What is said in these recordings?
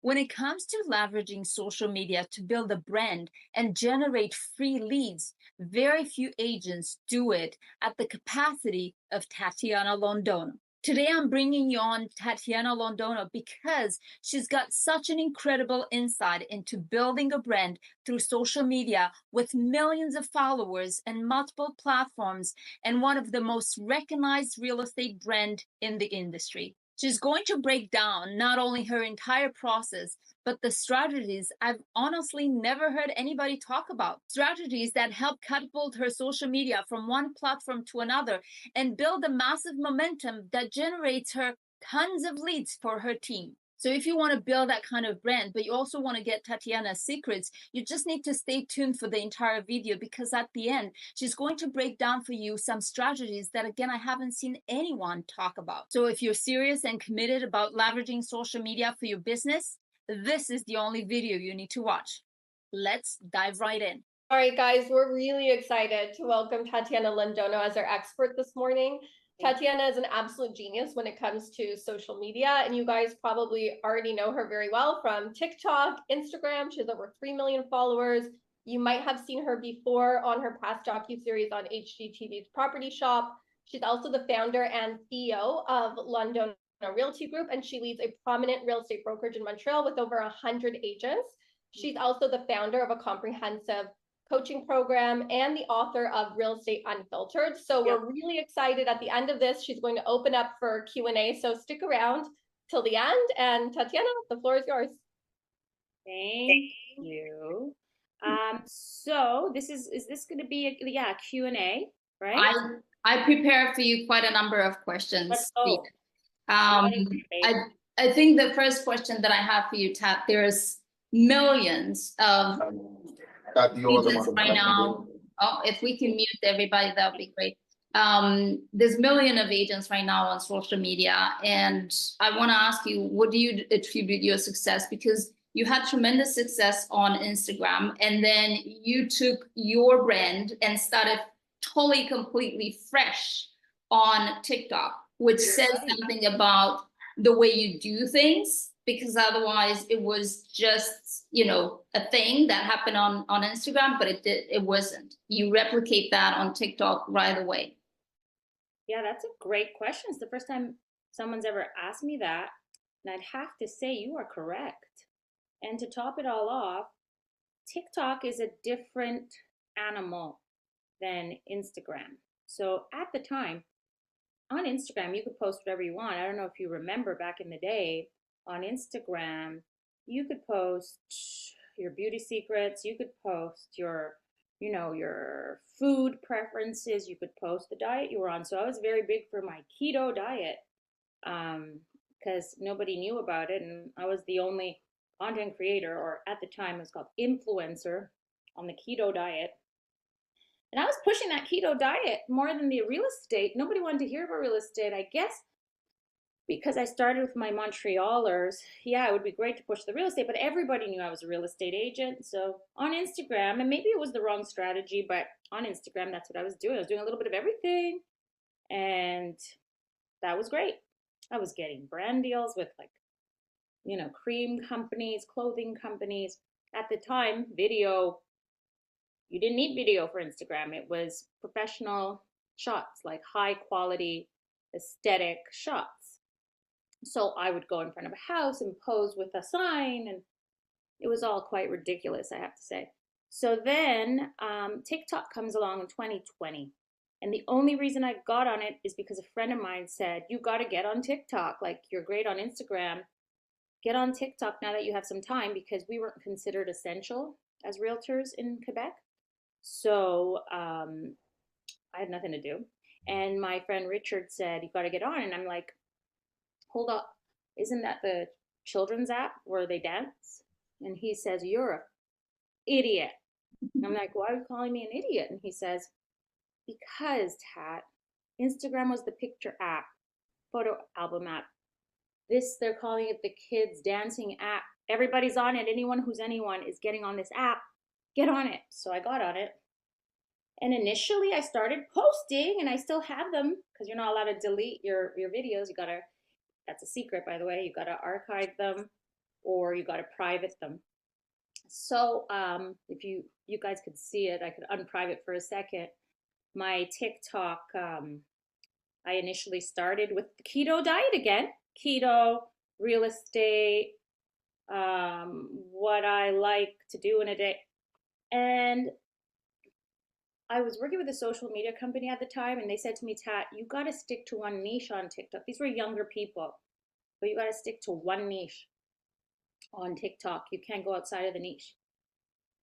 When it comes to leveraging social media to build a brand and generate free leads, very few agents do it at the capacity of Tatiana Londono. Today, I'm bringing you on Tatiana Londono because she's got such an incredible insight into building a brand through social media with millions of followers and multiple platforms, and one of the most recognized real estate brand in the industry. She's going to break down not only her entire process, but the strategies I've honestly never heard anybody talk about. Strategies that help catapult her social media from one platform to another and build a massive momentum that generates her tons of leads for her team. So if you want to build that kind of brand, but you also want to get Tatiana's secrets, you just need to stay tuned for the entire video, because at the end, she's going to break down for you some strategies that, again, I haven't seen anyone talk about. So if you're serious and committed about leveraging social media for your business, this is the only video you need to watch. Let's dive right in. All right, guys, we're really excited to welcome Tatiana Londono as our expert this morning. Tatiana is an absolute genius when it comes to social media, and you guys probably already know her very well from TikTok, Instagram. She has over 3 million followers. You might have seen her before on her past docuseries on HGTV's Property Shop. She's also the founder and CEO of Londono Realty Group, and she leads a prominent real estate brokerage in Montreal with over 100 agents. She's also the founder of a comprehensive coaching program and the author of Real Estate Unfiltered. So we're really excited. At the end of this, she's going to open up for Q&A. So stick around till the end. And Tatiana, the floor is yours. Thank you. So this is this going to be a Q&A, right? I prepared for you quite a number of questions. Let's go. I think the first question that I have for you, Tat, there's millions of agents right now. Oh, if we can mute everybody, that would be great. There's millions of agents right now on social media, and I want to ask you, what do you attribute your success? Because you had tremendous success on Instagram, and then you took your brand and started totally completely fresh on TikTok, which says something about the way you do things, because otherwise it was just, you know, a thing that happened on Instagram, but it wasn't. You replicate that on TikTok right away. Yeah, that's a great question. It's the first time someone's ever asked me that, and I'd have to say you are correct. And to top it all off, TikTok is a different animal than Instagram. So at the time, on Instagram, you could post whatever you want. I don't know if you remember back in the day, on Instagram, you could post your beauty secrets, you could post your, you know, your food preferences, you could post the diet you were on. So I was very big for my keto diet because nobody knew about it, and I was the only content creator, or at the time it was called influencer, on the keto diet. And I was pushing that keto diet more than the real estate. Nobody wanted to hear about real estate, I guess, because I started with my Montrealers. Yeah, it would be great to push the real estate, but everybody knew I was a real estate agent. So on Instagram, and maybe it was the wrong strategy, but on Instagram, that's what I was doing. I was doing a little bit of everything, and that was great. I was getting brand deals with, like, you know, cream companies, clothing companies. At the time, video, you didn't need video for Instagram. It was professional shots, like high quality aesthetic shots. So I would go in front of a house and pose with a sign, and it was all quite ridiculous, I have to say. So then TikTok comes along in 2020. And the only reason I got on it is because a friend of mine said, you got to get on TikTok. Like, you're great on Instagram. Get on TikTok now that you have some time, because we weren't considered essential as realtors in Quebec. So I had nothing to do. And my friend Richard said, you got to get on. And I'm like, hold up, isn't that the children's app where they dance? And he says, you're an idiot. I'm like, why are you calling me an idiot? And he says, because, Tat, Instagram was the picture app, photo album app. This, they're calling it the kids dancing app. Everybody's on it. Anyone who's anyone is getting on this app. Get on it. So I got on it. And initially I started posting, and I still have them, because you're not allowed to delete your videos. You gotta, that's a secret, by the way, you gotta archive them. or you got to private them. So if you guys could see it, I could unprivate for a second. My TikTok, I initially started with the keto diet again, keto, real estate, what I like to do in a day. And I was working with a social media company at the time, and they said to me, Tat, you got to stick to one niche on TikTok. These were younger people, but you got to stick to one niche on TikTok. You can't go outside of the niche.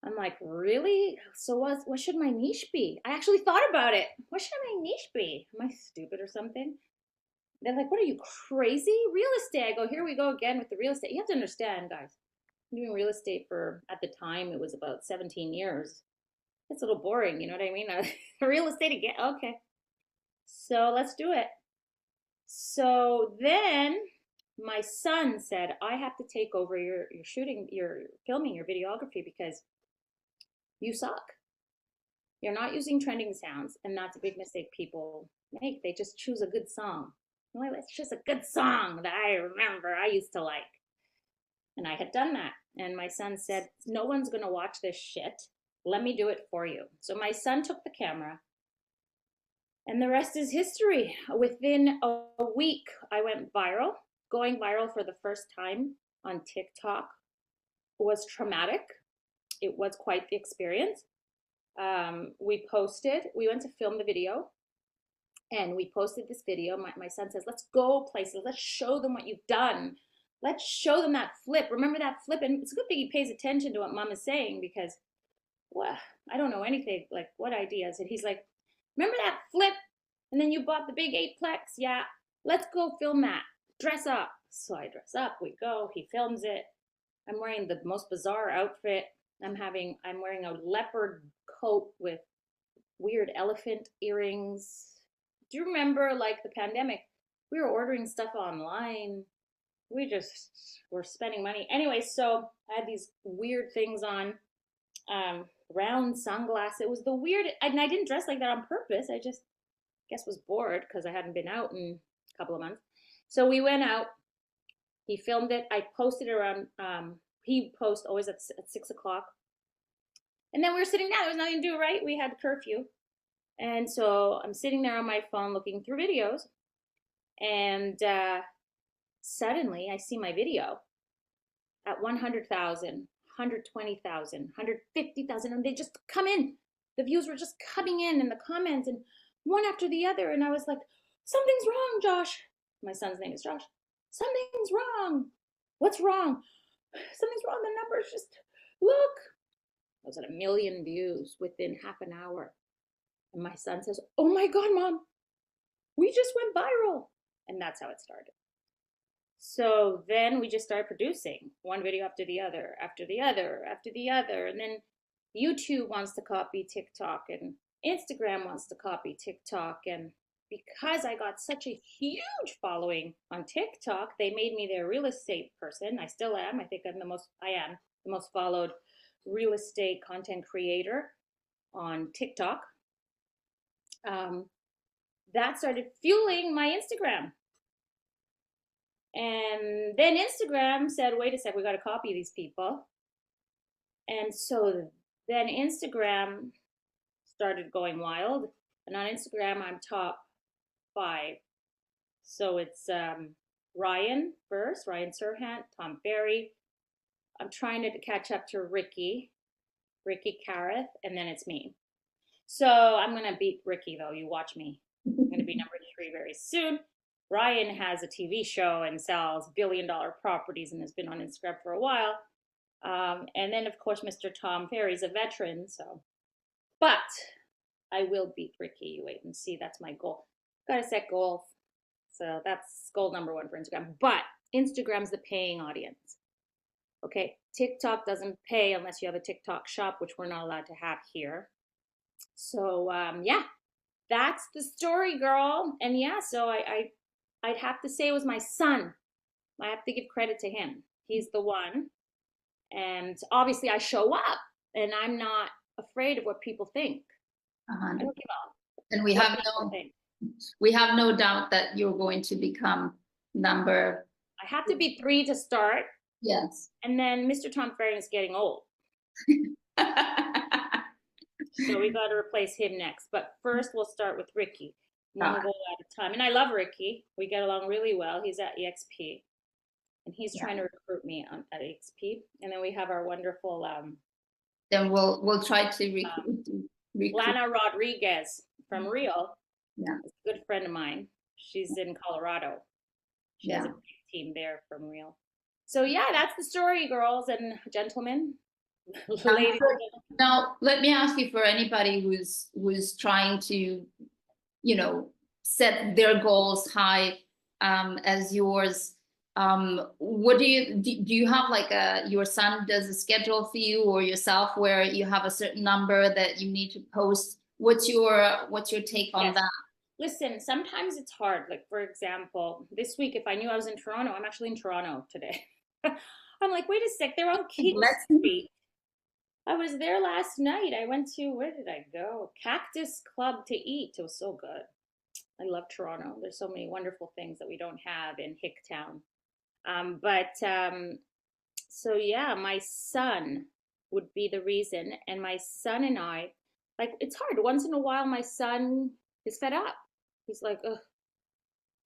I'm like, really? So what should my niche be? I actually thought about it. What should my niche be? Am I stupid or something? They're like, what are you, crazy? Real estate. I go, here we go again with the real estate. You have to understand, guys. I'm doing real estate for, at the time, it was about 17 years. It's a little boring, you know what I mean? Real estate again, okay. So let's do it. So then my son said, I have to take over your shooting, your filming, your videography, because you suck. You're not using trending sounds, and that's a big mistake people make. They just choose a good song. Well, it's just a good song that I remember I used to like. And I had done that. And my son said, no one's going to watch this shit. Let me do it for you. So my son took the camera, and the rest is history. Within a week, I went viral. Going viral for the first time on TikTok was traumatic. It was quite the experience. We went to film the video, and we posted this video. My son says, let's go places. Let's show them what you've done. Let's show them that flip. Remember that flip? And it's a good thing he pays attention to what mom is saying, because, well, I don't know anything, like what ideas. And he's like, remember that flip? And then you bought the big 8-plex? Yeah, let's go film that. Dress up. So I dress up, we go, he films it. I'm wearing the most bizarre outfit. I'm wearing a leopard coat with weird elephant earrings. Do you remember, like, the pandemic? We were ordering stuff online. We just were spending money. Anyway, so I had these weird things on, round sunglasses. It was the weird, and I didn't dress like that on purpose. I just, guess, was bored because I hadn't been out in a couple of months. So we went out. He filmed it. I posted it around, he posts always at 6 o'clock. And then we were sitting down. There was nothing to do, right? We had curfew. And so I'm sitting there on my phone looking through videos. And suddenly I see my video at 100,000, 120,000, 150,000. And they just come in. The views were just coming in the comments, and one after the other. And I was like, something's wrong, Josh. My son's name is Josh. Something's wrong. What's wrong? Something's wrong. The numbers just, look. I was at 1 million views within half an hour. And my son says, oh my God, Mom, we just went viral. And that's how it started. So then we just started producing one video after the other, after the other, after the other. And then YouTube wants to copy TikTok, and Instagram wants to copy TikTok. And because I got such a huge following on TikTok, they made me their real estate person. I still am. I think I am the most followed real estate content creator on TikTok. That started fueling my Instagram. And then Instagram said, wait a sec, we got to copy these people. And so then Instagram started going wild. And on Instagram, I'm top 5. So it's Ryan first, Ryan Serhant, Tom Ferry. I'm trying to catch up to Ricky Careth, and then it's me. So I'm going to beat Ricky, though. You watch me. I'm going to be number 3 very soon. Ryan has a TV show and sells billion-dollar properties and has been on Instagram for a while. And then, of course, Mr. Tom Ferry's a veteran. So, but I will beat Ricky. You wait and see. That's my goal. Got to set goals. So that's goal number 1 for Instagram. But Instagram's the paying audience. Okay, TikTok doesn't pay unless you have a TikTok shop, which we're not allowed to have here. So yeah, that's the story, girl. And yeah, so I'd have to say it was my son. I have to give credit to him. He's the one. And obviously I show up, and I'm not afraid of what people think. I don't give up. And we have no doubt that you're going to become number. I have to be 3 to start. Yes. And then Mr. Tom Ferry is getting old. So we got to replace him next. But first, we'll start with Ricky, one goal at a time. And I love Ricky. We get along really well. He's at EXP, and he's trying to recruit me at EXP. And then we have our wonderful. Then we'll try to recruit. Lana Rodriguez from Real. Yeah, is a good friend of mine. She's in Colorado. She has a team there from Real. So yeah, that's the story, girls and gentlemen. Ladies. Now, let me ask you, for anybody who's trying to, you know, set their goals high as yours. What do you have like your son does a schedule for you, or yourself, where you have a certain number that you need to post? What's your take on that? Listen, sometimes it's hard. Like, for example, this week, if I knew I was in Toronto, I'm actually in Toronto today. I'm like, wait a sec, they're on King Street. I was there last night. I went to, where did I go? Cactus Club to eat. It was so good. I love Toronto. There's so many wonderful things that we don't have in Hicktown. So yeah, my son would be the reason. And my son and I, like, it's hard. Once in a while, my son is fed up. He's like, ugh,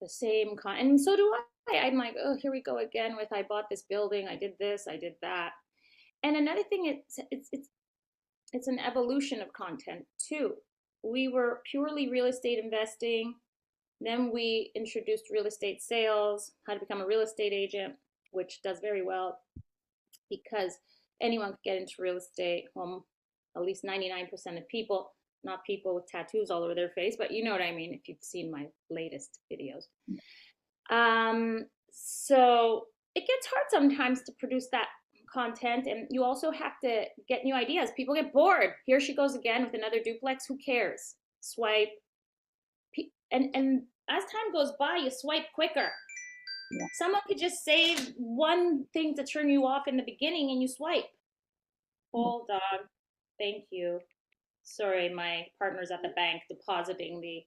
the same and so do I. I'm like, oh, here we go again with, I bought this building, I did this, I did that. And another thing, it's an evolution of content too. We were purely real estate investing. Then we introduced real estate sales, how to become a real estate agent, which does very well because anyone can get into real estate. Well, at least 99% of people, not people with tattoos all over their face, but you know what I mean if you've seen my latest videos. So it gets hard sometimes to produce that content, and you also have to get new ideas. People get bored. Here she goes again with another duplex. Who cares? Swipe. And as time goes by, you swipe quicker. Yeah. Someone could just say one thing to turn you off in the beginning and you swipe. Hold on. Thank you. Sorry, my partner's at the bank depositing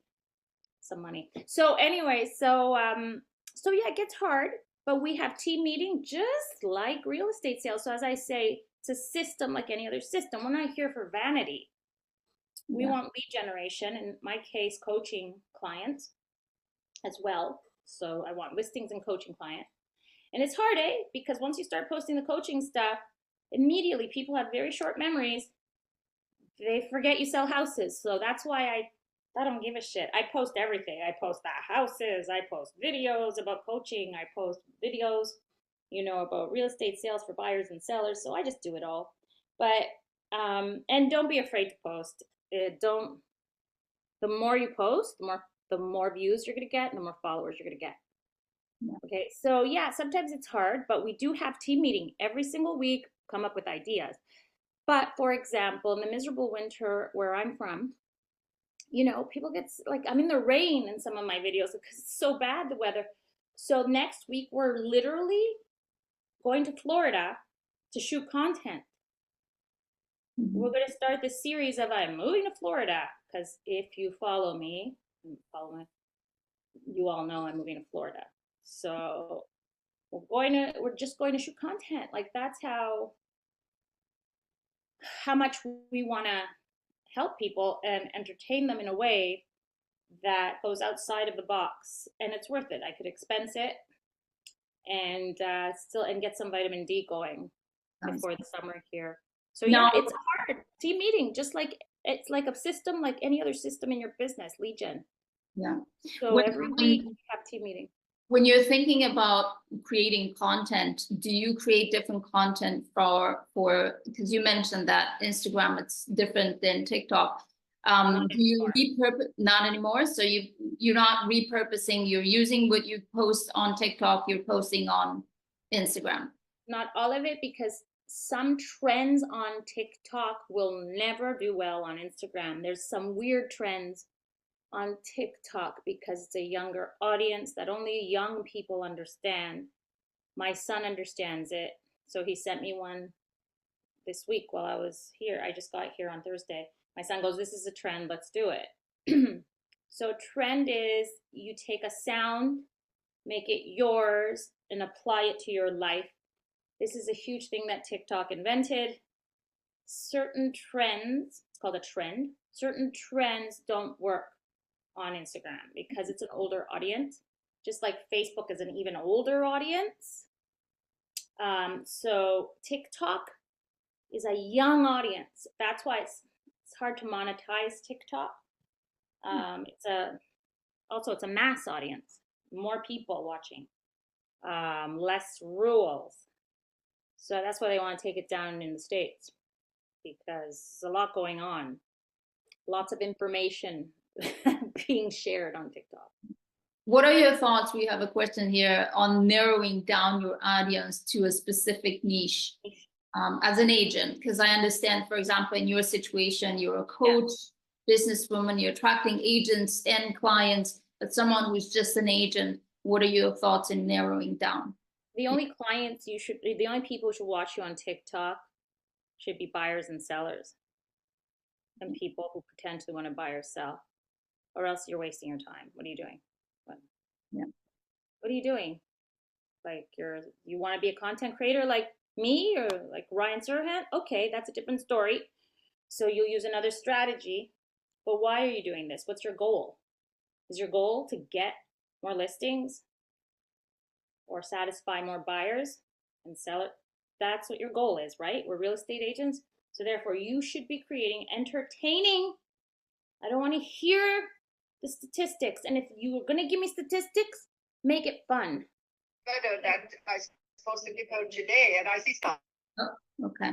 some money. So anyway, so yeah, it gets hard, but we have team meeting just like real estate sales. So as I say, it's a system like any other system. We're not here for vanity. We want lead generation, in my case, coaching clients as well. So I want listings and coaching clients. And it's hard, because once you start posting the coaching stuff, immediately people have very short memories. They forget you sell houses. So that's why I don't give a shit. I post everything. I post the houses. I post videos about coaching. I post videos, about real estate sales for buyers and sellers. So I just do it all. But, and don't be afraid to post. The more you post, the more views you're going to get, and the more followers you're going to get. Yeah. Okay. So yeah, sometimes it's hard, but we do have team meeting every single week, come up with ideas. But for example, in the miserable winter where I'm from, people get, like, I'm in the rain in some of my videos because it's so bad, the weather. So next week, we're literally going to Florida to shoot content. Mm-hmm. We're going to start this series of I'm moving to Florida, because if you follow me, you all know I'm moving to Florida. So we're just going to shoot content. Like, that's how much we want to help people and entertain them in a way that goes outside of the box, and it's worth it. I could expense it and get some vitamin D going before the summer here. So yeah, it's hard. Team meeting, just like it's like a system, like any other system in your business, lead gen. Yeah. So every week we have team meeting. When you're thinking about creating content, do you create different content for because you mentioned that Instagram, it's different than TikTok. Do you repurpose? Not anymore. So you're not repurposing. You're using what you post on TikTok. You're posting on Instagram. Not all of it, because some trends on TikTok will never do well on Instagram. There's some weird trends on TikTok because it's a younger audience that only young people understand. My son understands it, so he sent me one this week while I was here. I just got here on Thursday. My son goes, "This is a trend, let's do it." So trend is you take a sound, make it yours, and apply it to your life. This is a huge thing that TikTok invented. Certain trends, it's called a trend, certain trends don't work on Instagram because it's an older audience, just like Facebook is an even older audience. So TikTok is a young audience. That's why it's hard to monetize TikTok. It's a mass audience, more people watching, less rules. So that's why they want to take it down in the States, because there's a lot going on, lots of information being shared on TikTok. What are your thoughts? We have a question here on narrowing down your audience to a specific niche as an agent. Because I understand, for example, in your situation, you're a coach, businesswoman, you're attracting agents and clients, but someone who's just an agent, what are your thoughts in narrowing down? The only people who should watch you on TikTok should be buyers and sellers and people who potentially want to buy or sell, or else you're wasting your time. What are you doing? What are you doing? Like you want to be a content creator like me or like Ryan Serhant? Okay, that's a different story. So you'll use another strategy. But why are you doing this? What's your goal? Is your goal to get more listings or satisfy more buyers and sell it? That's what your goal is, right? We're real estate agents. So therefore you should be creating entertaining. I don't want to hear the statistics. And if you were going to give me statistics, make it fun. That I'm supposed to give out today, and I see stuff. Oh, okay.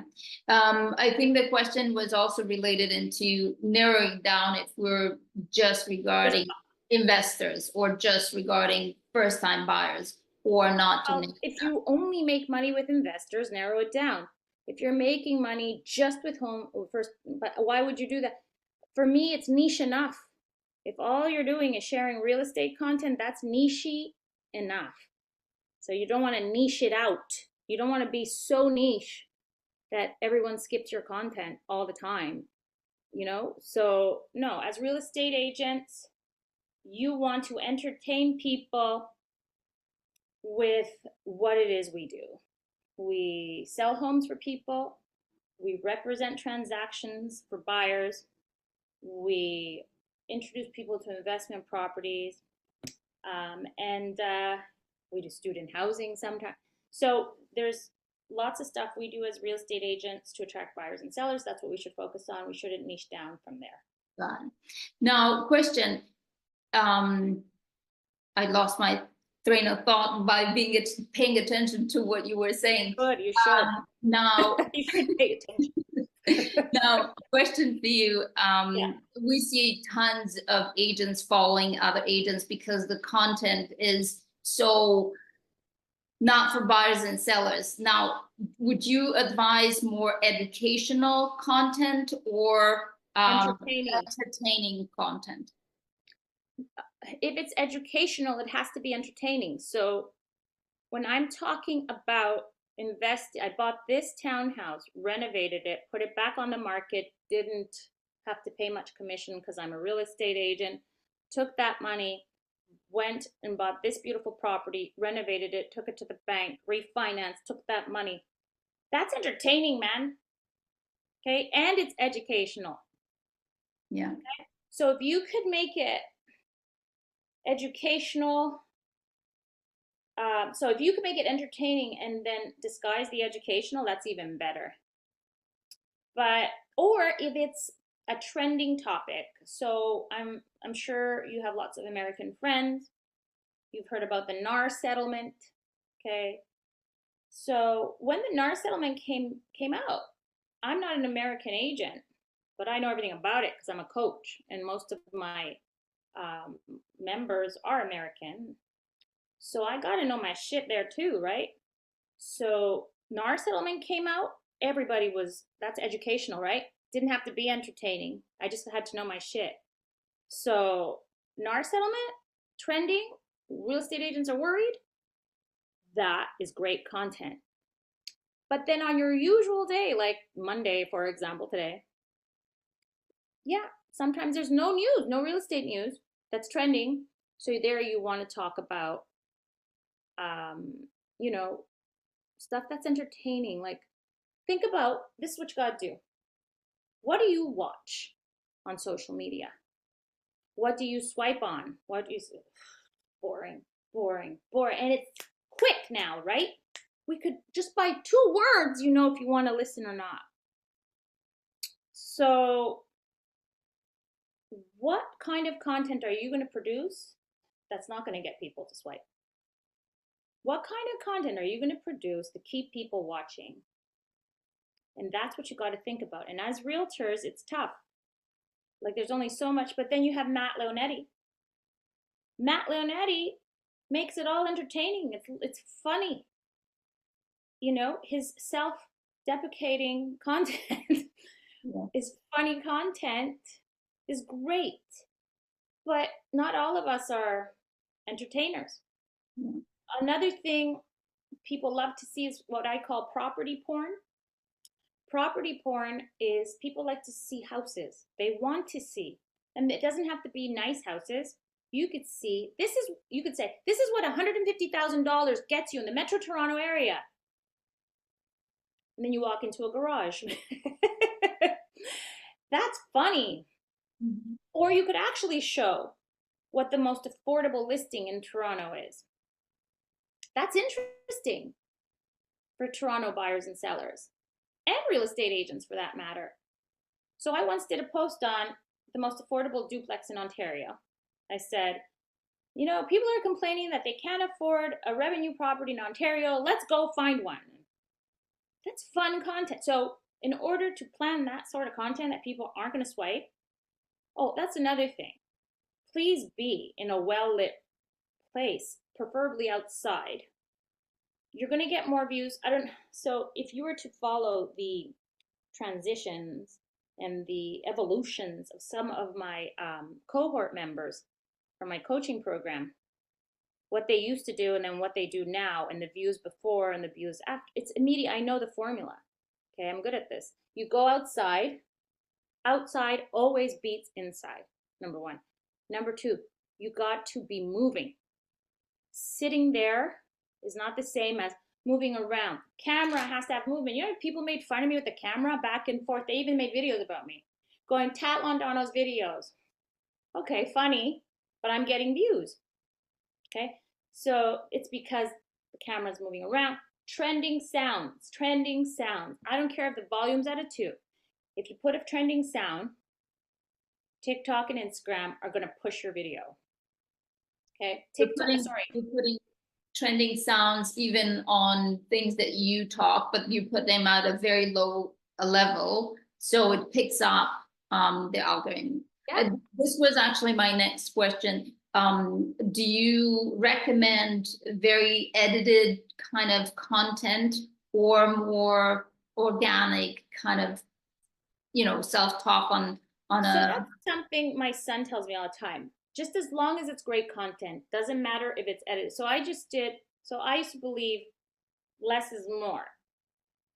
I think the question was also related into narrowing down if we're just regarding investors or just regarding first-time buyers or not. If you only make money with investors, narrow it down. If you're making money just with but why would you do that? For me, it's niche enough. If all you're doing is sharing real estate content, that's niche enough. So you don't want to niche it out. You don't want to be so niche that everyone skips your content all the time, So no, as real estate agents, you want to entertain people with what it is we do. We sell homes for people. We represent transactions for buyers. We introduce people to investment properties. And we do student housing sometimes. So there's lots of stuff we do as real estate agents to attract buyers and sellers. That's what we should focus on. We shouldn't niche down from there. Got it. Now, question. I lost my train of thought by paying attention to what you were saying. Good, you should. Now, you should pay attention. Now, question for you. We see tons of agents following other agents because the content is so not for buyers and sellers. Now, would you advise more educational content or entertaining content? If it's educational, it has to be entertaining. So when I'm talking about I bought this townhouse, renovated it, put it back on the market, didn't have to pay much commission because I'm a real estate agent, took that money, went and bought this beautiful property, renovated it, took it to the bank, refinanced, took that money. That's entertaining, man. Okay, and it's educational. Yeah. Okay? So if you could make it educational, so if you can make it entertaining and then disguise the educational, that's even better. Or if it's a trending topic. So I'm sure you have lots of American friends. You've heard about the NAR settlement. Okay. So when the NAR settlement came out, I'm not an American agent, but I know everything about it because I'm a coach, and most of my members are American. So I got to know my shit there too, right? So NAR settlement came out, that's educational, right? Didn't have to be entertaining. I just had to know my shit. So NAR settlement, trending, real estate agents are worried. That is great content. But then on your usual day, like Monday, for example, today, sometimes there's no news, no real estate news that's trending. So there you want to talk about, stuff that's entertaining. Like, think about this is what you got to do. What do you watch on social media? What do you swipe on? What do you boring, boring, boring. And it's quick now, right? We could just by 2 words, you know if you want to listen or not. So what kind of content are you going to produce that's not going to get people to swipe? What kind of content are you going to produce to keep people watching? And that's what you got to think about. And as realtors, it's tough. Like, there's only so much, but then you have Matt Leonetti. Matt Leonetti makes it all entertaining. It's funny. You know, his self-deprecating content is funny content, is great. But not all of us are entertainers. Another thing people love to see is what I call property porn. Property porn is people like to see houses. They want to see. And it doesn't have to be nice houses. You could see, you could say, this is what $150,000 gets you in the Metro Toronto area. And then you walk into a garage. That's funny. Mm-hmm. Or you could actually show what the most affordable listing in Toronto is. That's interesting for Toronto buyers and sellers, and real estate agents for that matter. So I once did a post on the most affordable duplex in Ontario. I said, you know, people are complaining that they can't afford a revenue property in Ontario. Let's go find one. That's fun content. So in order to plan that sort of content that people aren't going to swipe, oh, that's another thing. Please be in a well-lit place, preferably outside. You're going to get more views. So if you were to follow the transitions and the evolutions of some of my cohort members from my coaching program, what they used to do and then what they do now, and the views before and the views after, it's immediate. I know the formula. Okay, I'm good at this. You go outside. Outside always beats inside, number 1. Number 2, you got to be moving. Sitting there is not the same as moving around. Camera has to have movement. You know, people made fun of me with the camera back and forth. They even made videos about me. Going, Tat Londano's videos. Okay, funny, but I'm getting views. Okay, so it's because the camera's moving around. Trending sounds. I don't care if the volume's at a 2. If you put a trending sound, TikTok and Instagram are going to push your video. Okay, TikTok, you're putting trending sounds even on things that you talk, but you put them at a very low level, so it picks up the algorithm. Yeah. This was actually my next question. Do you recommend very edited kind of content or more organic kind of, you know, self-talk on so that's something my son tells me all the time. Just as long as it's great content, doesn't matter if it's edited. So I used to believe less is more,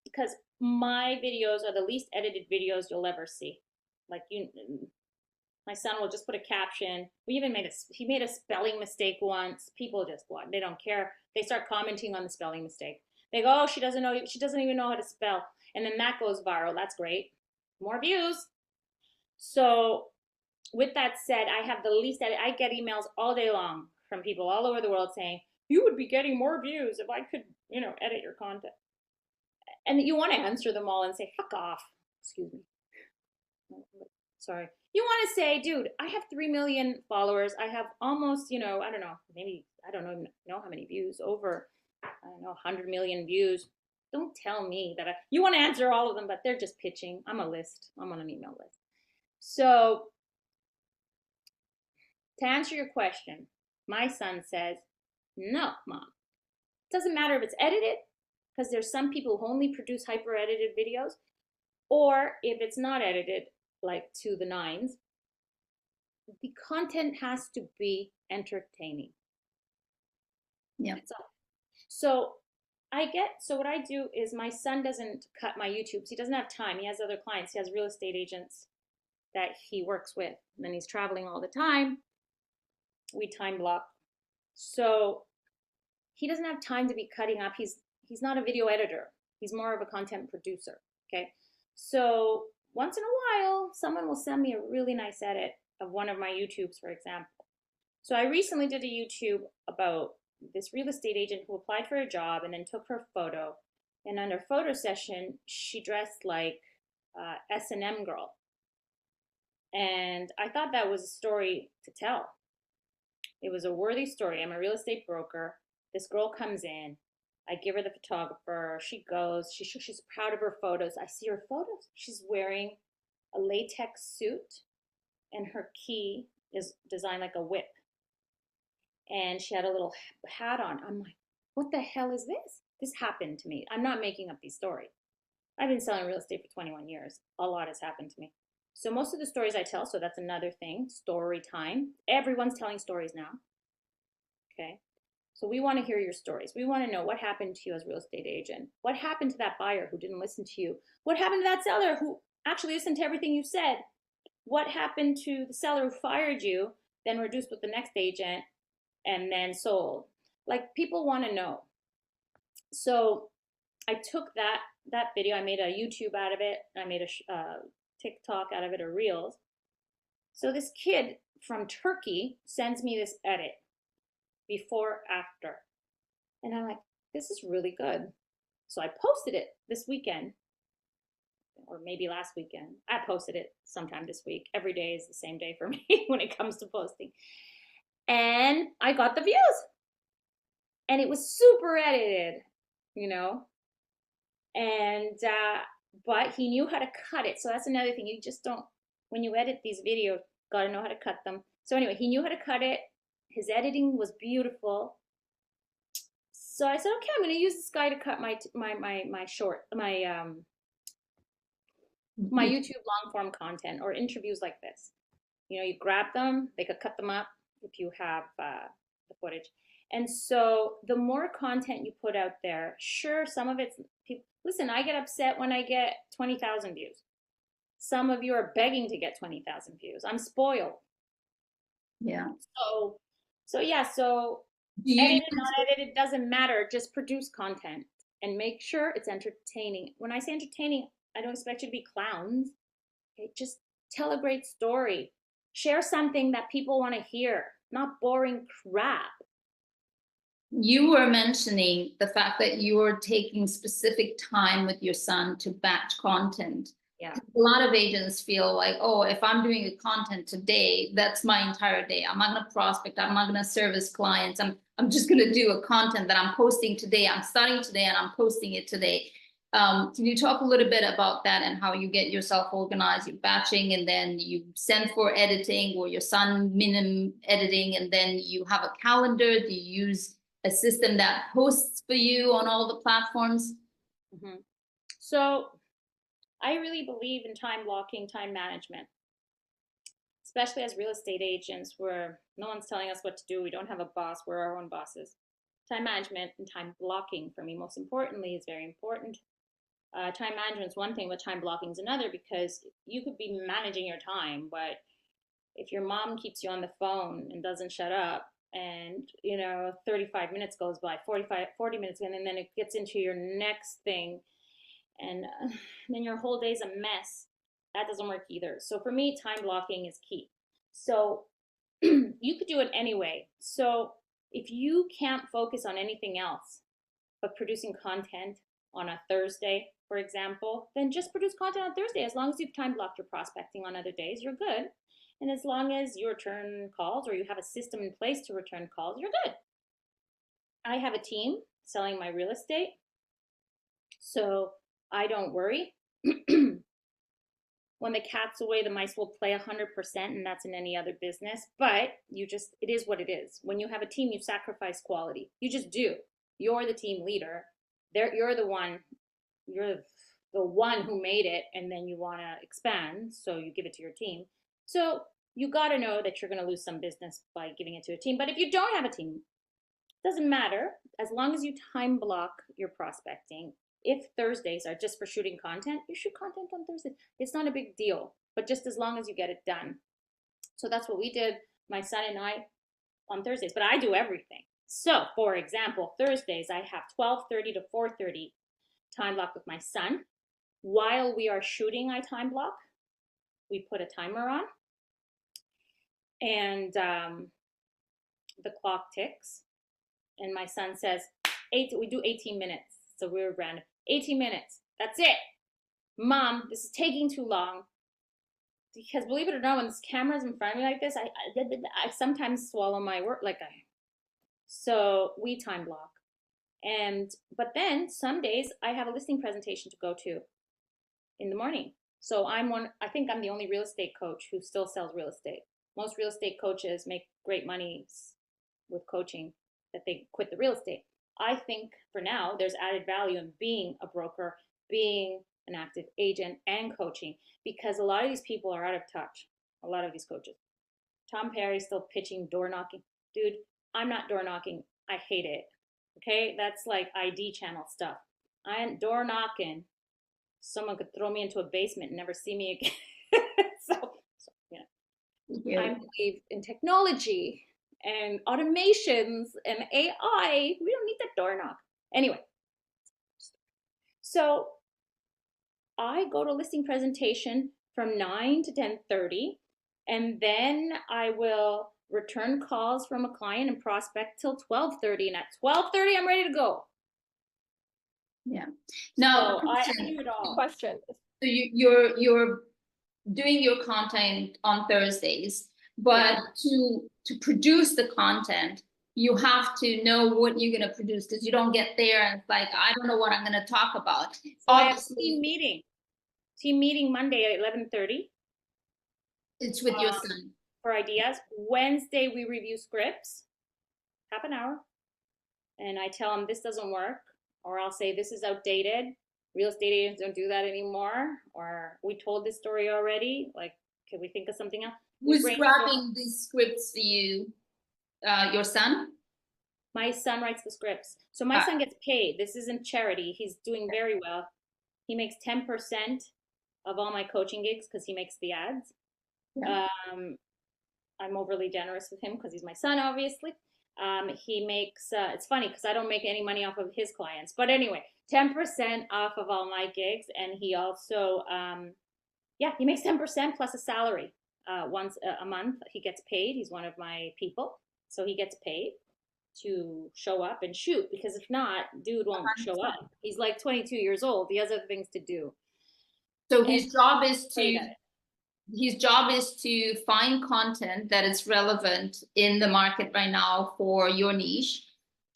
because my videos are the least edited videos you'll ever see. Like, my son will just put a caption. He made a spelling mistake once. People just what? They don't care. They start commenting on the spelling mistake. They go, oh, she doesn't even know how to spell. And then that goes viral. That's great. More views. So with that said, I have the least edit. I get emails all day long from people all over the world saying, you would be getting more views if I could, you know, edit your content. And you want to answer them all and say, fuck off. Excuse me. Sorry. You want to say, dude, I have 3 million followers. I have almost, you know, I don't even know how many views, over, 100 million views. Don't tell me that you want to answer all of them, but they're just pitching. I'm a list. I'm on an email list. So to answer your question, my son says, no, Mom. It doesn't matter if it's edited, because there's some people who only produce hyper-edited videos, or if it's not edited, like to the nines, the content has to be entertaining. Yeah. That's all. So what I do is, my son doesn't cut my YouTubes. He doesn't have time. He has other clients. He has real estate agents that he works with, and then he's traveling all the time. We time block. So he doesn't have time to be cutting up. he's not a video editor. He's more of a content producer. Okay. So once in a while, someone will send me a really nice edit of one of my YouTubes, for example. So I recently did a YouTube about this real estate agent who applied for a job and then took her photo. And under photo session, she dressed like S&M girl. And I thought that was a story to tell. It was a worthy story. I'm a real estate broker. This girl comes in. I give her the photographer. She goes. She's proud of her photos. I see her photos. She's wearing a latex suit, and her key is designed like a whip. And she had a little hat on. I'm like, what the hell is this? This happened to me. I'm not making up these stories. I've been selling real estate for 21 years. A lot has happened to me. So most of the stories I tell, so that's another thing, story time. Everyone's telling stories now. Okay. So we want to hear your stories. We want to know what happened to you as a real estate agent. What happened to that buyer who didn't listen to you? What happened to that seller who actually listened to everything you said? What happened to the seller who fired you, then reduced with the next agent, and then sold? Like, people want to know. So I took that video, I made a YouTube out of it, I made a TikTok out of it, or Reels. So this kid from Turkey sends me this edit, before, after. And I'm like, this is really good. So I posted it this weekend, or maybe last weekend. I posted it sometime this week. Every day is the same day for me when it comes to posting. And I got the views. And it was super edited, you know. And but he knew how to cut it. So that's another thing. You just don't, when you edit these videos, gotta know how to cut them. So anyway, he knew how to cut it. His editing was beautiful. So I said, okay, I'm gonna use this guy to cut my YouTube long form content, or interviews like this. You know, you grab them, they could cut them up if you have the footage. And so the more content you put out there, sure, some of it's people. Listen, I get upset when I get 20,000 views. Some of you are begging to get 20,000 views. I'm spoiled. Yeah. So yeah, so edited, not edited, doesn't matter. Just produce content and make sure it's entertaining. When I say entertaining, I don't expect you to be clowns. Okay? Just tell a great story. Share something that people want to hear, not boring crap. You were mentioning the fact that you were taking specific time with your son to batch content. Yeah. A lot of agents feel like, oh, if I'm doing a content today, that's my entire day. I'm not going to prospect. I'm not going to service clients. I'm just going to do a content that I'm posting today. I'm starting today and I'm posting it today. Can you talk a little bit about that and how you get yourself organized? You're batching and then you send for editing, or your son minimum editing, and then you have a calendar. Do you use a system that hosts for you on all the platforms? Mm-hmm. So I really believe in time blocking, time management, especially as real estate agents where no one's telling us what to do. We don't have a boss. We're our own bosses. Time management and time blocking, for me, most importantly, is very important. Time management is one thing, but time blocking is another, because you could be managing your time, but if your mom keeps you on the phone and doesn't shut up, and 35 minutes goes by, 40 minutes, and then it gets into your next thing, and then your whole day's a mess. That doesn't work either. So for me, time blocking is key. So you could do it anyway. So if you can't focus on anything else but producing content on a Thursday, for example, then just produce content on Thursday. As long as you've time blocked your prospecting on other days, you're good. And as long as you return calls, or you have a system in place to return calls, you're good. I have a team selling my real estate, so I don't worry. When the cat's away, the mice will play 100%, and that's in any other business. But it is what it is. When you have a team, you sacrifice quality. You just do. You're the team leader. You're the one who made it, and then you want to expand, so you give it to your team. So you got to know that you're going to lose some business by giving it to a team. But if you don't have a team, it doesn't matter. As long as you time block your prospecting. If Thursdays are just for shooting content, you shoot content on Thursday. It's not a big deal, but just as long as you get it done. So that's what we did, my son and I, on Thursdays. But I do everything. So, for example, Thursdays, I have 12:30 to 4:30 time block with my son. While we are shooting, I time block. We put a timer on, and the clock ticks. And my son says, we do 18 minutes. So we're random. 18 minutes. That's it. Mom, this is taking too long. Because believe it or not, when this camera's in front of me like this, I sometimes swallow my word so we time block. But then some days I have a listing presentation to go to in the morning. So I think I'm the only real estate coach who still sells real estate. Most real estate coaches make great money with coaching that they quit the real estate. I think for now there's added value in being a broker, being an active agent, and coaching, because a lot of these people are out of touch. A lot of these coaches. Tom Perry's still pitching door knocking. Dude, I'm not door knocking. I hate it. Okay, that's like ID channel stuff. I am door knocking. Someone could throw me into a basement and never see me again. so Yeah. I believe in technology and automations and AI. We don't need that door knock. Anyway, so I go to listing presentation from 9 to 10:30, and then I will return calls from a client and prospect till 12:30, and at 12:30 I'm ready to go. Yeah. Now, so I do it all. Question. so you're doing your content on Thursdays, but to produce the content, you have to know what you're going to produce, because you don't get there and it's like, I don't know what I'm going to talk about. So I have team meeting Monday at 11:30. It's with your son. For ideas. Wednesday we review scripts, half an hour, and I tell them this doesn't work, or I'll say this is outdated. Real estate agents don't do that anymore, or we told this story already. Like, can we think of something else? Who's grabbing these scripts for you? Your son? My son writes the scripts. So my son gets paid. This isn't charity. He's doing very well. He makes 10% of all my coaching gigs because he makes the ads. Yeah. I'm overly generous with him because he's my son, obviously. He makes, it's funny because I don't make any money off of his clients. But anyway, 10% off of all my gigs. And he also, he makes 10% plus a salary. Once a month, he gets paid. He's one of my people. So he gets paid to show up and shoot, because if not, dude won't show up. He's like 22 years old. He has other things to do. So his job is to find content that is relevant in the market right now for your niche,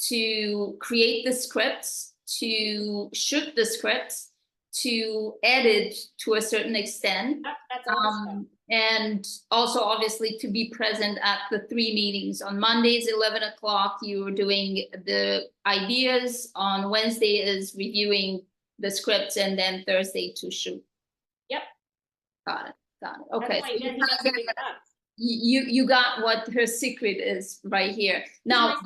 to create the scripts, to shoot the scripts, to edit to a certain extent. That's all and also obviously to be present at the 3 meetings. On Mondays, 11 o'clock, you're doing the ideas. On Wednesday is reviewing the scripts, and then Thursday to shoot. Yep. Got it. Okay. So you got what her secret is right here. Now,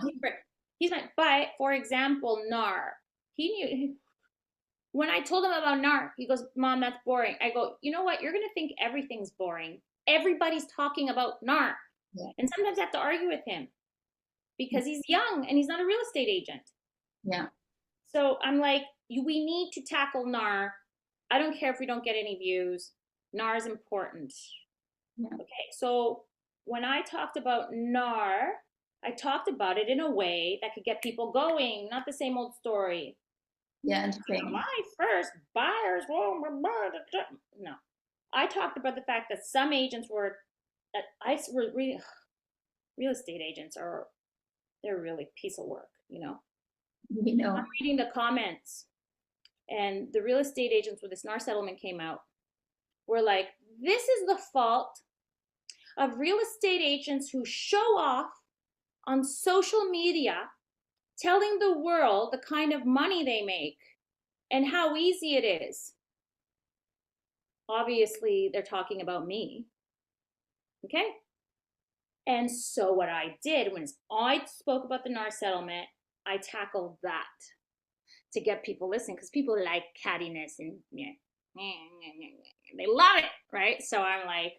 but for example, NAR, he knew. When I told him about NAR, he goes, Mom, that's boring. I go, you know what? You're going to think everything's boring. Everybody's talking about NAR. Yeah. And sometimes I have to argue with him because he's young and he's not a real estate agent. Yeah. So I'm like, we need to tackle NAR. I don't care if we don't get any views. NAR is important. Yeah. Okay. So when I talked about NAR, I talked about it in a way that could get people going, not the same old story. Yeah, my first buyers. No, I talked about the fact that some agents were real estate agents they're really a piece of work, you know. I'm reading the comments, and the real estate agents when this NAR settlement came out were like, this is the fault of real estate agents who show off on social media, telling the world the kind of money they make and how easy it is. Obviously, they're talking about me. Okay? And so what I did when I spoke about the NAR settlement, I tackled that to get people listening, because people like cattiness and they love it, right? So I'm like,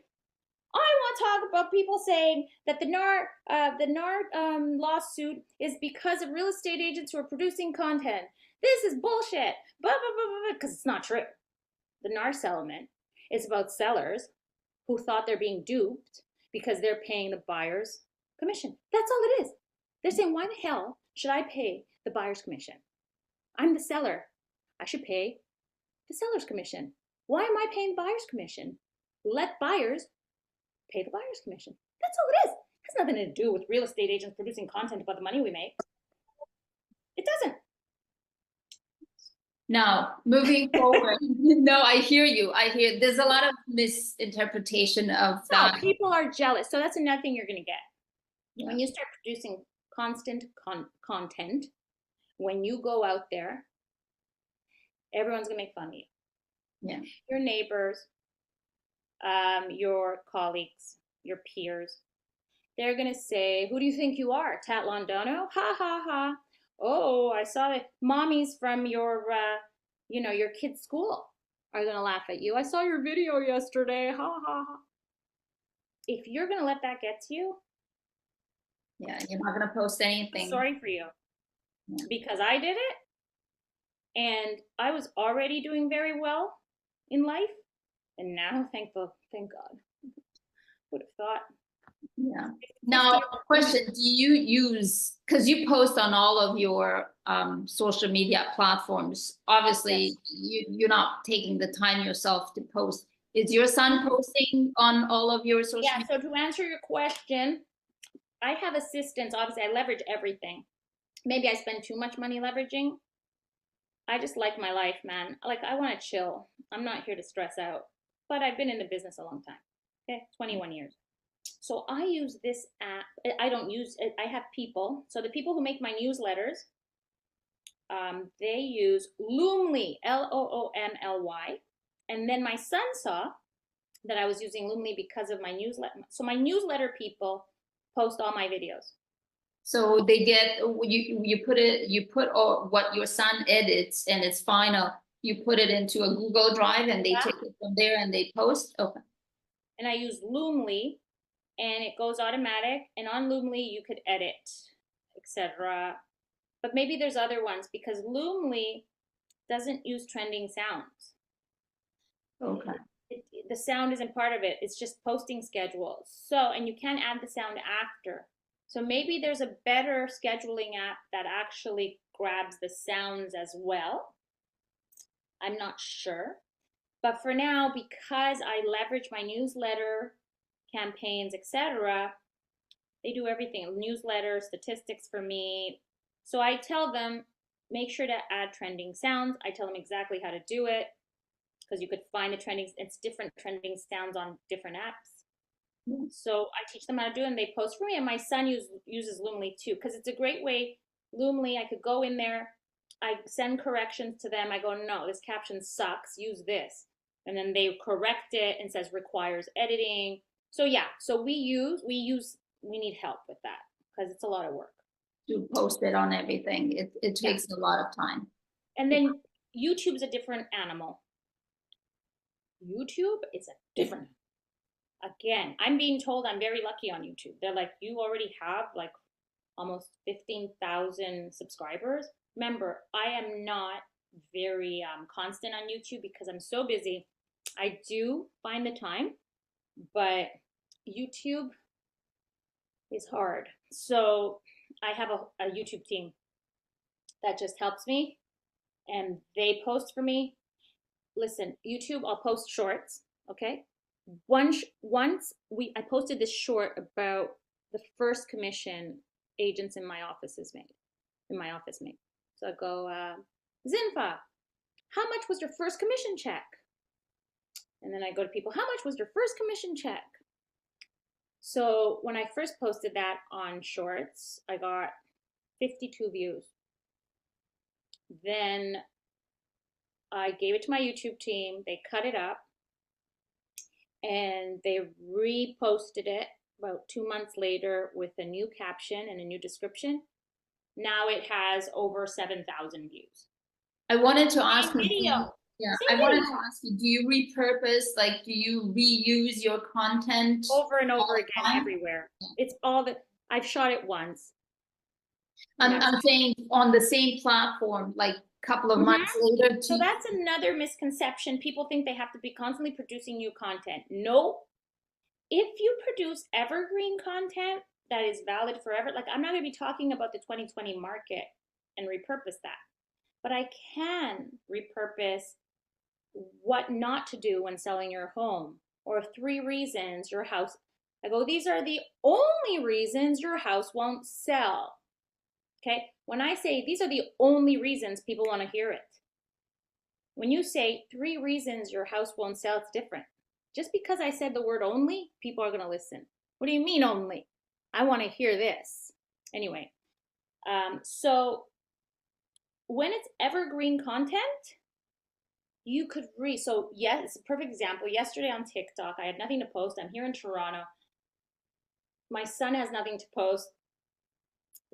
I want to talk about people saying that the NAR lawsuit is because of real estate agents who are producing content. This is bullshit. Blah, blah, blah, blah, because it's not true. The NAR settlement is about sellers who thought they're being duped because they're paying the buyer's commission. That's all it is. They're saying, why the hell should I pay the buyer's commission? I'm the seller. I should pay the seller's commission. Why am I paying the buyer's commission? Let buyers pay the buyer's commission. That's all it is. It has nothing to do with real estate agents producing content about the money we make. It doesn't. Now, moving forward, no, I hear you. I hear there's a lot of misinterpretation of that. People are jealous. So that's another thing you're going to get. Yeah. When you start producing constant content, when you go out there, everyone's going to make fun of you. Yeah. Your neighbors, your colleagues, your peers, they're going to say, who do you think you are? Tat Londono? Ha, ha, ha. Oh, I saw it. Mommies from your kid's school are going to laugh at you. I saw your video yesterday. Ha, ha, ha. If you're going to let that get to you, yeah, you're not going to post anything. Sorry for you. Yeah. Because I did it, and I was already doing very well in life, and now, thank God. Would have thought. Yeah. Now, question: do you use, because you post on all of your social media platforms? Obviously, yes. You're not taking the time yourself to post. Is your son posting on all of your social? Yeah. So to answer your question, I have assistants. Obviously, I leverage everything. Maybe I spend too much money leveraging. I just like my life, man. Like, I want to chill. I'm not here to stress out. But I've been in the business a long time. Okay, 21 years. So I use this app. I don't use it. I have people. So the people who make my newsletters, they use Loomly, Loomly. And then my son saw that I was using Loomly because of my newsletter. So my newsletter people post all my videos. So they get, you put all what your son edits and it's final. You put it into a Google Drive and they take it from there and they post. Okay. And I use Loomly, and it goes automatic. And on Loomly, you could edit, etc. But maybe there's other ones because Loomly doesn't use trending sounds. Okay. The sound isn't part of it. It's just posting schedules. So, and you can add the sound after. So maybe there's a better scheduling app that actually grabs the sounds as well. I'm not sure. But for now, because I leverage my newsletter campaigns, etc., they do everything. Newsletter, statistics for me. So I tell them, make sure to add trending sounds. I tell them exactly how to do it because you could find the trending, it's different trending sounds on different apps. Mm-hmm. So I teach them how to do it and they post for me. And my son uses Loomly too because it's a great way. Loomly, I could go in there, I send corrections to them. I go, no, this caption sucks, use this. And then they correct it and says requires editing. So yeah, so we need help with that because it's a lot of work. To post it on everything. It takes a lot of time. And then YouTube's a different animal. YouTube is a different. Again, I'm being told I'm very lucky on YouTube. They're like, you already have like almost 15,000 subscribers. Remember, I am not very constant on YouTube because I'm so busy. I do find the time, but YouTube is hard. So I have a YouTube team that just helps me and they post for me. Listen, YouTube, I'll post shorts, okay? Once I posted this short about the first commission agents in my office made. So I go, Zinfa, how much was your first commission check? And then I go to people, how much was your first commission check? So when I first posted that on shorts, I got 52 views. Then I gave it to my YouTube team. They cut it up and they reposted it about 2 months later with a new caption and a new description. Now it has over 7,000 views. I wanted to ask you, Yeah, Same I wanted thing. to ask you, do you repurpose, like, do you reuse your content Over and all over the again, time? everywhere. It's all that I've shot it once. I'm saying on the same platform, like a couple of months later. So that's another misconception. People think they have to be constantly producing new content. No. If you produce evergreen content that is valid forever, like I'm not going to be talking about the 2020 market and repurpose that, but I can repurpose what not to do when selling your home, or 3 reasons your house. I go, these are the only reasons your house won't sell. Okay. When I say these are the only reasons, people want to hear it. When you say 3 reasons your house won't sell, it's different. Just because I said the word only, people are going to listen. What do you mean only? I want to hear this. Anyway, so when it's evergreen content, you could read. So yes, it's a perfect example. Yesterday on TikTok, I had nothing to post. I'm here in Toronto. My son has nothing to post,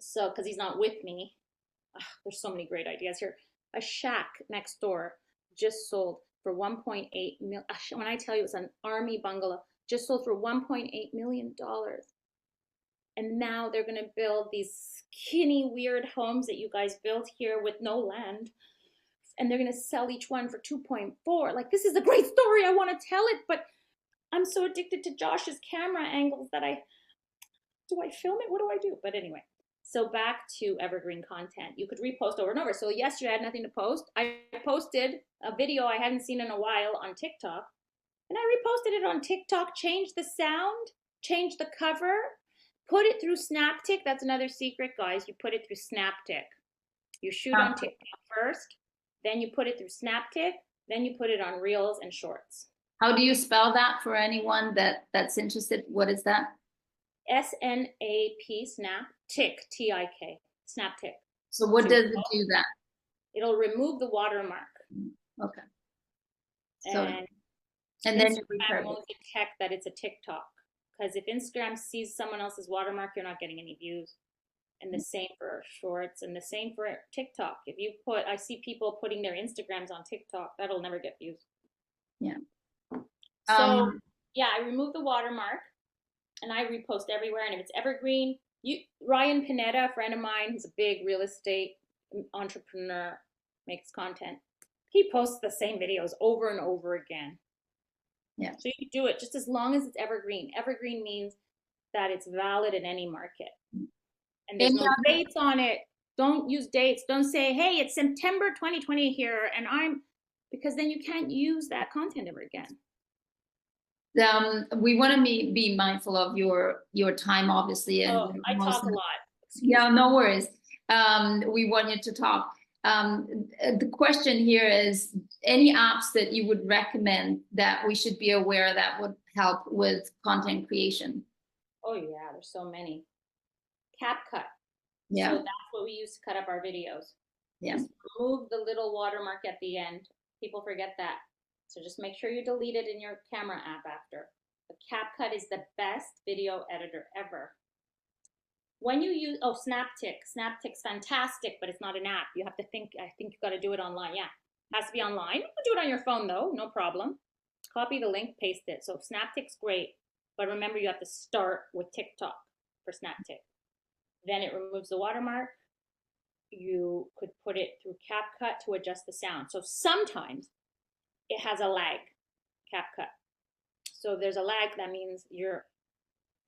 so because he's not with me. There's so many great ideas here. A shack next door just sold for 1.8 million. When I tell you it's an army bungalow, just sold for 1.8 million dollars. And now they're going to build these skinny, weird homes that you guys built here with no land. And they're going to sell each one for 2.4. Like, this is a great story. I want to tell it, but I'm so addicted to Josh's camera angles that do I film it? What do I do? But anyway, so back to evergreen content. You could repost over and over. So yesterday I had nothing to post. I posted a video I hadn't seen in a while on TikTok, and I reposted it on TikTok, changed the sound, changed the cover, put it through Snaptic. That's another secret, guys. You put it through Snaptic. You shoot on TikTok first, then you put it through Snaptic, then you put it on Reels and Shorts. How do you spell that for anyone that's interested? What is that? SNAP, Snaptic, TIK, Snaptic. So what does it do that? It'll remove the watermark. Okay. So, And then Instagram won't detect that it's a TikTok, because if Instagram sees someone else's watermark, you're not getting any views. And the same for Shorts, and the same for TikTok. If you put, I see people putting their Instagrams on TikTok, that'll never get views. Yeah. So yeah, I remove the watermark and I repost everywhere. And if it's evergreen, Ryan Pineda, a friend of mine, he's a big real estate entrepreneur, makes content. He posts the same videos over and over again. Yeah. So you can do it just as long as it's evergreen. Evergreen means that it's valid in any market. And there's no dates on it. Don't use dates. Don't say, hey, it's September 2020 here, and because then you can't use that content ever again. We want to be mindful of your time, obviously. And I talk a lot. Yeah, no worries. We want you to talk. The question here is, any apps that you would recommend that we should be aware that would help with content creation? Oh yeah, there's so many. CapCut. Yeah. So that's what we use to cut up our videos. Yeah. Just remove the little watermark at the end. People forget that. So just make sure you delete it in your camera app after. But CapCut is the best video editor ever. When you use, Snaptic's fantastic, but it's not an app. You have to think, I think you've got to do it online. Yeah, it has to be online. You can do it on your phone though, no problem. Copy the link, paste it. So Snaptic's great, but remember you have to start with TikTok for Snaptic. Then it removes the watermark. You could put it through CapCut to adjust the sound. So sometimes it has a lag, CapCut. So if there's a lag, that means your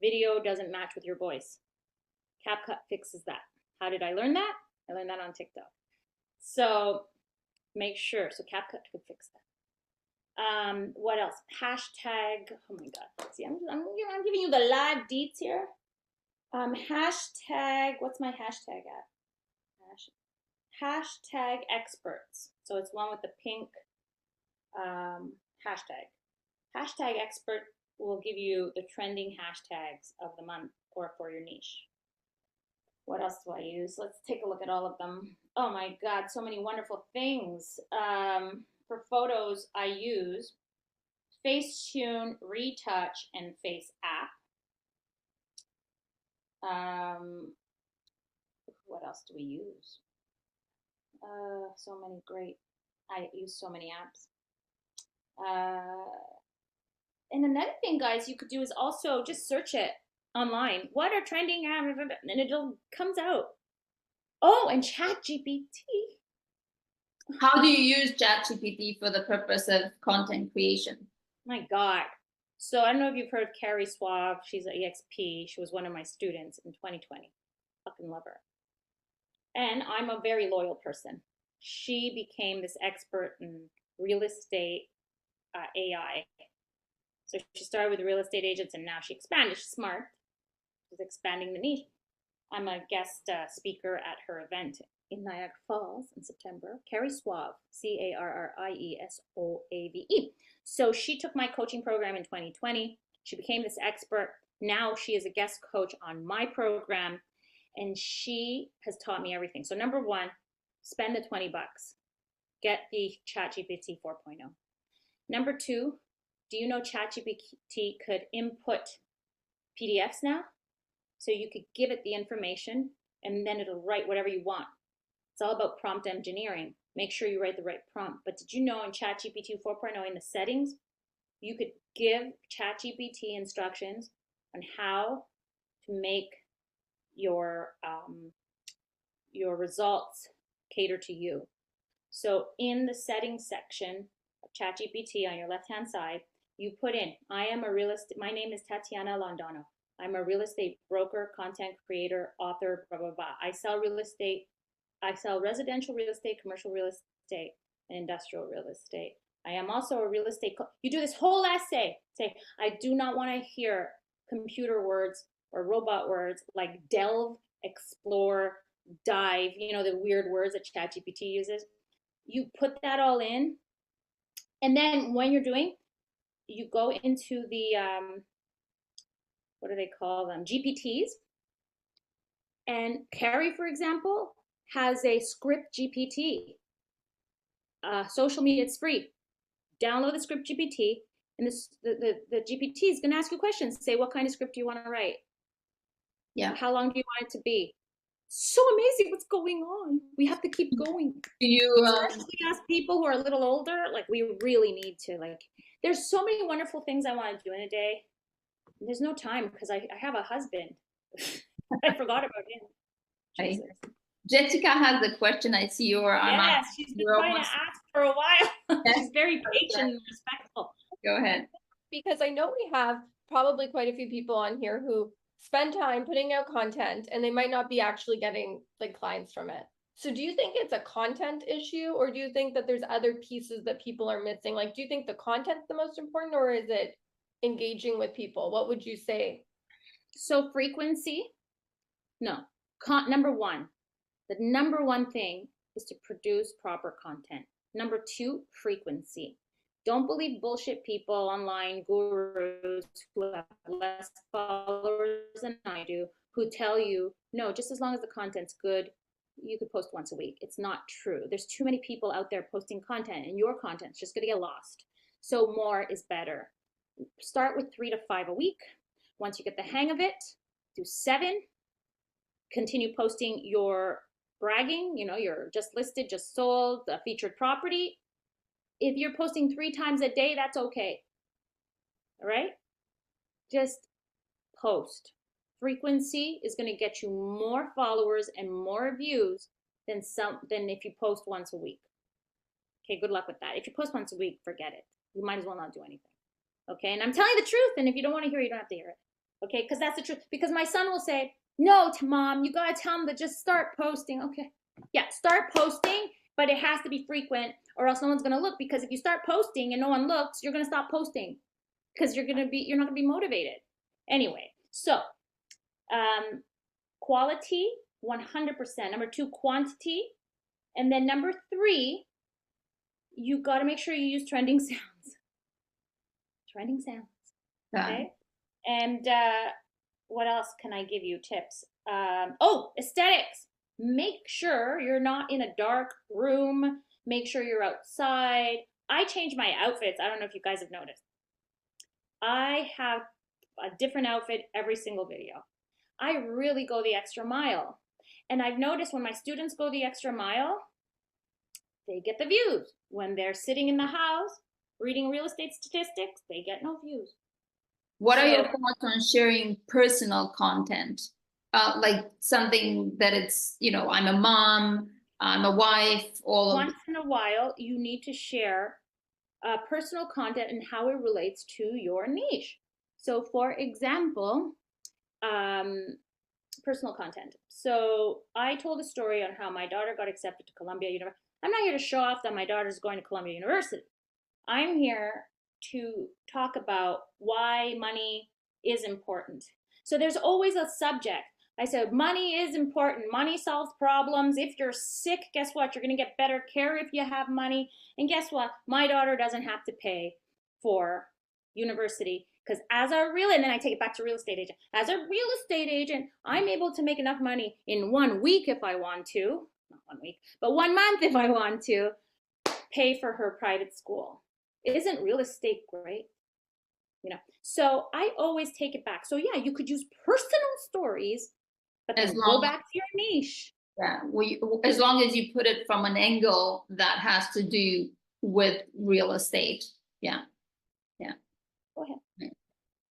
video doesn't match with your voice. CapCut fixes that. How did I learn that? I learned that on TikTok. So make sure. So CapCut could fix that. What else? Hashtag. Oh my God. Let's see. I'm giving you the live deets here. Hashtag. What's my hashtag at? Hashtag experts. So it's one with the pink hashtag. Hashtag expert will give you the trending hashtags of the month or for your niche. What else do I use? Let's take a look at all of them. Oh my God, so many wonderful things. For photos, I use Facetune, Retouch, and Face App. What else do we use? So many great. I use so many apps. And another thing, guys, you could do is also just search it online. What are trending apps? And it comes out. Oh, and ChatGPT. How do you use ChatGPT for the purpose of content creation? My God. So I don't know if you've heard of Carrie Swab. She's at EXP. She was one of my students in 2020. Fucking love her. And I'm a very loyal person. She became this expert in real estate AI. So she started with real estate agents and now she expanded. She's smart. She's expanding the niche. I'm a guest speaker at her event in Niagara Falls in September. Carrie Swab, CarrieSoave. So she took my coaching program in 2020. She became this expert. Now she is a guest coach on my program, and she has taught me everything. So number one, spend the $20. Get the ChatGPT 4.0. Number two, do you know ChatGPT could input PDFs now? So you could give it the information and then it'll write whatever you want. It's all about prompt engineering. Make sure you write the right prompt. But did you know in ChatGPT 4.0 in the settings, you could give ChatGPT instructions on how to make your results cater to you. So in the settings section of ChatGPT on your left-hand side, you put in, my name is Tatiana Londono. I'm a real estate broker, content creator, author, blah, blah, blah. I sell real estate. I sell residential real estate, commercial real estate, and industrial real estate. I am also a real estate You do this whole essay. Say, I do not want to hear computer words or robot words like delve, explore, dive, the weird words that ChatGPT uses. You put that all in. And then when you're doing, you go into the, what do they call them? GPTs. And Carrie, for example, has a script GPT. Social media, it's free. Download the script GPT, and the GPT is going to ask you questions. Say, what kind of script do you want to write? Yeah. How long do you want it to be? So amazing what's going on. We have to keep going. Do you especially as people who are a little older, like we really need to, there's so many wonderful things I want to do in a day. There's no time because I have a husband. I forgot about him. Jesus. Jessica has a question. I see your arm. Yes, she's been trying to ask for a while. She's very patient and respectful. Go ahead. Because I know we have probably quite a few people on here who spend time putting out content and they might not be actually getting clients from it. So do you think it's a content issue, or do you think that there's other pieces that people are missing? Do you think the content's the most important, or is it engaging with people? What would you say? So frequency, no. Number one, the number one thing is to produce proper content. Number two, frequency. Don't believe bullshit people online, gurus who have less followers than I do, who tell you, no, just as long as the content's good, you could post once a week. It's not true. There's too many people out there posting content, and your content's just gonna get lost. So more is better. Start with 3 to 5 a week. Once you get the hang of it, do 7. Continue posting your bragging, you're just listed, just sold, a featured property. If you're posting 3 times a day, that's okay. All right? Just post. Frequency is going to get you more followers and more views than if you post once a week. Okay, good luck with that. If you post once a week, forget it. You might as well not do anything. Okay, and I'm telling you the truth, and if you don't want to hear it, you don't have to hear it. Okay, because that's the truth. Because my son will say, no, Mom, you got to tell him to just start posting. Okay, yeah, start posting, but it has to be frequent, or else no one's going to look. Because if you start posting and no one looks, you're going to stop posting because you're not going to be motivated. Anyway, so quality, 100%. Number 2, quantity. And then number 3, you got to make sure you use trending sounds. Trending sounds. Okay. And what else can I give you tips? Aesthetics. Make sure you're not in a dark room. Make sure you're outside. I change my outfits. I don't know if you guys have noticed. I have a different outfit every single video. I really go the extra mile. And I've noticed when my students go the extra mile, they get the views. When they're sitting in the house reading real estate statistics, they get no views. What are your thoughts on sharing personal content? Like something that it's, you know, I'm a mom, I'm a wife, all of Once in a while, you need to share personal content and how it relates to your niche. So for example, personal content. So I told a story on how my daughter got accepted to Columbia University. I'm not here to show off that my daughter's going to Columbia University. I'm here to talk about why money is important. So there's always a subject. I said, money is important. Money solves problems. If you're sick, guess what? You're going to get better care if you have money. And guess what? My daughter doesn't have to pay for university because and then I take it back to real estate agent. As a real estate agent, I'm able to make enough money in 1 week if I want to, not 1 week, but 1 month if I want to, pay for her private school. Isn't real estate great? You know, so I always take it back. So yeah, you could use personal stories, but then go back to your niche. Yeah, as long as you put it from an angle that has to do with real estate. Yeah. Go ahead. Yeah.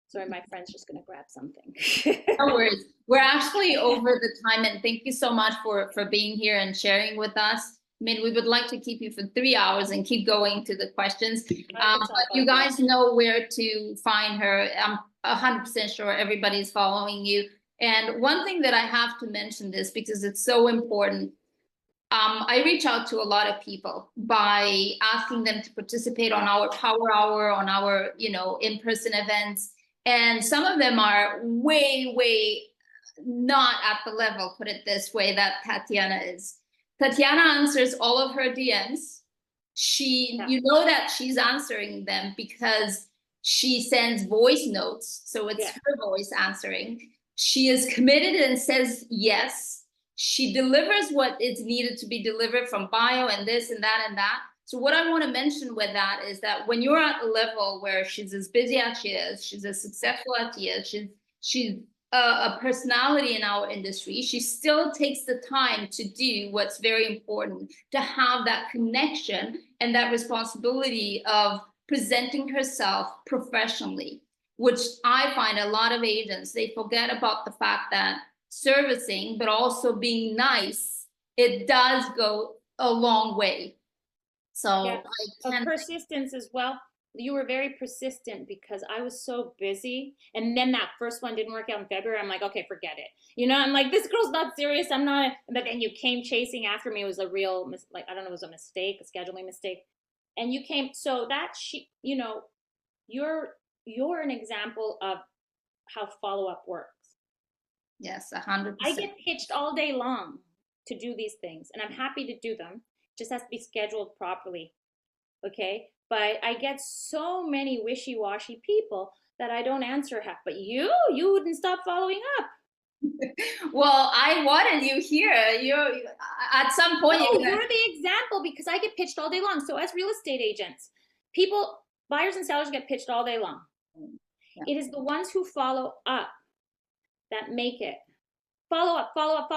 Sorry, my friend's just gonna grab something. No worries. We're actually over the time, and thank you so much for being here and sharing with us. I mean, we would like to keep you for 3 hours and keep going to the questions. But you guys know where to find her. I'm 100% sure everybody's following you. And one thing that I have to mention this because it's so important. I reach out to a lot of people by asking them to participate on our Power Hour, on our, you know, in-person events. And some of them are way not at the level, put it this way, that Tatiana is. Tatiana answers all of her DMs. You know that she's answering them because she sends voice notes. So it's her voice answering. She is committed and says yes. She delivers what is needed to be delivered from bio and this and that and that. So what I want to mention with that is that when you're at a level where she's as busy as she is, she's as successful as she is, she's a personality in our industry, she still takes the time to do what's very important, to have that connection and that responsibility of presenting herself professionally, which I find a lot of agents, they forget about the fact that servicing, but also being nice, it does go a long way. So persistence as well. You were very persistent because I was so busy. And then that first one didn't work out in February. I'm like, okay, forget it. You know, I'm like, this girl's not serious. I'm not. But then you came chasing after me. It was a real, like, I don't know, it was a mistake, a scheduling mistake. And you came, so that, you know, you're an example of how follow-up works. Yes, 100%. I get pitched all day long to do these things, and I'm happy to do them. Just has to be scheduled properly, okay? But I get so many wishy-washy people that I don't answer half. But you wouldn't stop following up. Well, I wanted you here. You at some point. No, you're the example because I get pitched all day long. So as real estate agents, buyers and sellers get pitched all day long. Yeah. It is the ones who follow up that make it. Follow up.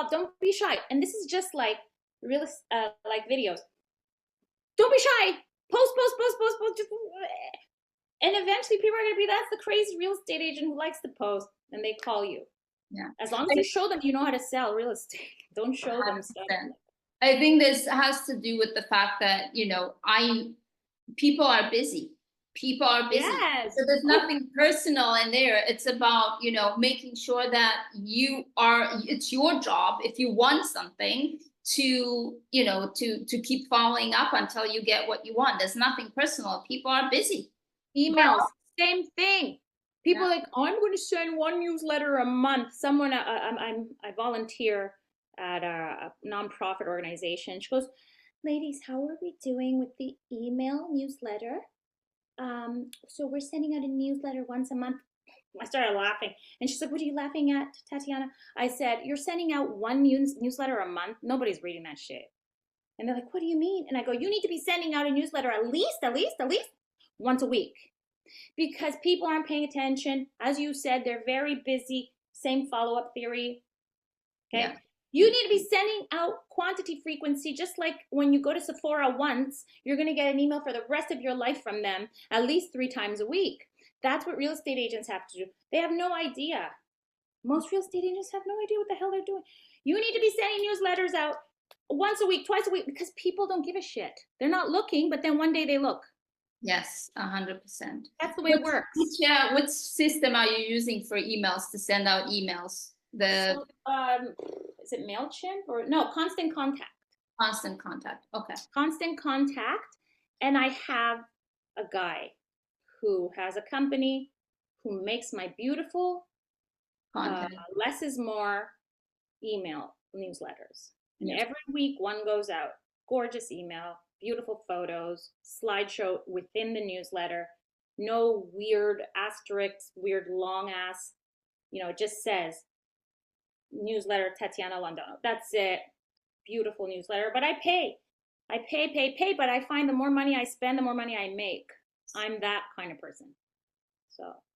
Don't be shy. And this is just like like videos. Don't be shy. Post. And eventually people are going to be, that's the crazy real estate agent who likes to post, and they call you. Yeah. As long as you show them you know how to sell real estate. Don't show 100%. Them stuff. I think this has to do with the fact that, you know, people are busy. People are busy. Yes. So there's nothing personal in there. It's about, you know, making sure that it's your job, if you want something, to, you know, to keep following up until you get what you want. There's nothing personal. People are busy. Emails, same thing. People like, oh, I'm going to send 1 newsletter a month. Someone, I volunteer at a nonprofit organization. She goes, ladies, how are we doing with the email newsletter? So we're sending out a newsletter once a month. I started laughing. And she said, what are you laughing at, Tatiana? I said, you're sending out 1 newsletter a month. Nobody's reading that shit. And they're like, what do you mean? And I go, you need to be sending out a newsletter at least once a week. Because people aren't paying attention. As you said, they're very busy. Same follow-up theory. Okay. Yeah. You need to be sending out quantity frequency, just like when you go to Sephora once, you're going to get an email for the rest of your life from them at least 3 times a week. That's what real estate agents have to do. They have no idea. Most real estate agents have no idea what the hell they're doing. You need to be sending newsletters out once a week, twice a week, because people don't give a shit. They're not looking, but then one day they look. Yes, 100%. That's the way it works. Which system are you using for emails to send out emails? So, is it MailChimp or no? Constant Contact. Constant Contact. Okay. Constant Contact. And I have a guy who has a company who makes my beautiful less is more email newsletters. And every week one goes out. Gorgeous email, beautiful photos, slideshow within the newsletter. No weird asterisks, weird long ass. It just says newsletter Tatiana Londono. That's it. Beautiful newsletter. But I pay, but I find the more money I spend, the more money I make. I'm that kind of person. So